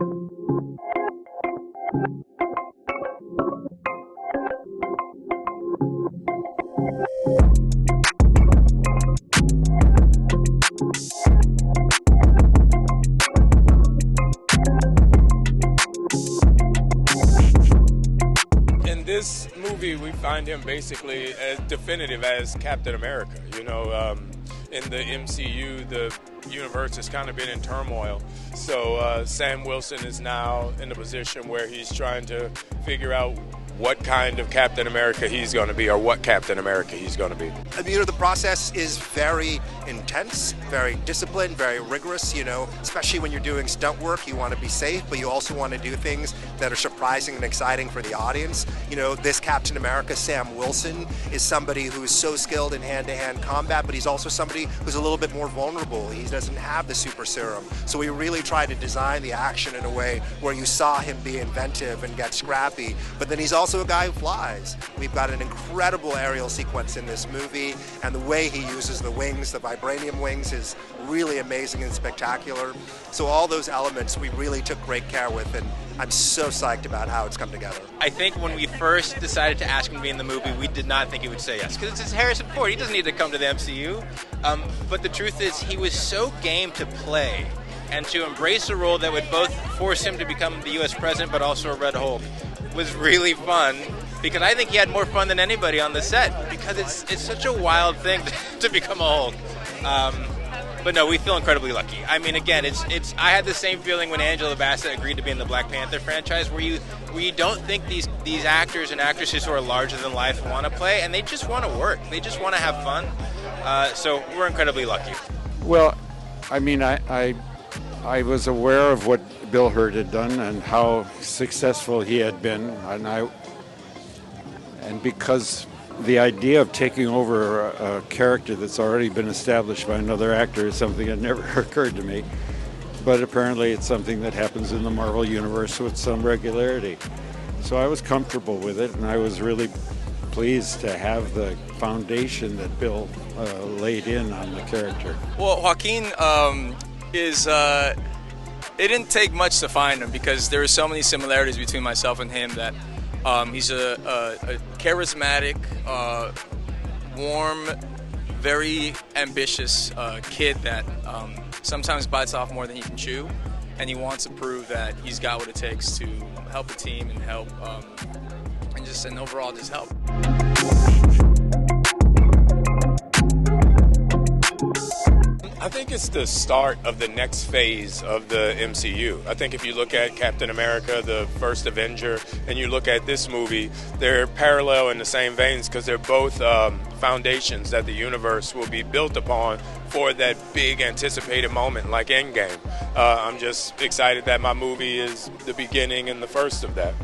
In this movie, we find him basically as definitive as Captain America. You know, in the MCU, the universe has kind of been in turmoil. So Sam Wilson is now in a position where he's trying to figure out what kind of Captain America he's going to be, or what Captain America he's going to be. You know, the process is very intense, very disciplined, very rigorous, you know, especially when you're doing stunt work. You want to be safe, but you also want to do things that are surprising and exciting for the audience. You know, this Captain America, Sam Wilson, is somebody who's so skilled in hand-to-hand combat, but he's also somebody who's a little bit more vulnerable. He doesn't have the super serum. So we really tried to design the action in a way where you saw him be inventive and get scrappy, but then he's also a guy who flies. We've got an incredible aerial sequence in this movie, and the way he uses the wings, the vibranium wings, is really amazing and spectacular. So all those elements we really took great care with, and I'm so psyched about how it's come together. I think when we first decided to ask him to be in the movie, we did not think he would say yes, because it's Harrison Ford. He doesn't need to come to the MCU. But the truth is, he was so game to play and to embrace a role that would both force him to become the U.S. president, but also a Red Hulk, was really fun, because I think he had more fun than anybody on the set, because it's such a wild thing to become a Hulk. But no, we feel incredibly lucky. I mean, again, I had the same feeling when Angela Bassett agreed to be in the Black Panther franchise, where you don't think these actors and actresses who are larger than life want to play, and they just want to work. They just want to have fun. So we're incredibly lucky. Well, I mean, I was aware of what Bill Hurt had done and how successful he had been, and because the idea of taking over a character that's already been established by another actor is something that never occurred to me, but apparently it's something that happens in the Marvel Universe with some regularity. So I was comfortable with it, and I was really pleased to have the foundation that Bill laid in on the character. Well, Joaquin it didn't take much to find him, because there are so many similarities between myself and him that he's a charismatic, warm, very ambitious kid that sometimes bites off more than he can chew, and he wants to prove that he's got what it takes to help the team and help and overall just help. I think it's the start of the next phase of the MCU. I think if you look at Captain America, the first Avenger, and you look at this movie, they're parallel in the same veins, because they're both foundations that the universe will be built upon for that big anticipated moment like Endgame. I'm just excited that my movie is the beginning and the first of that.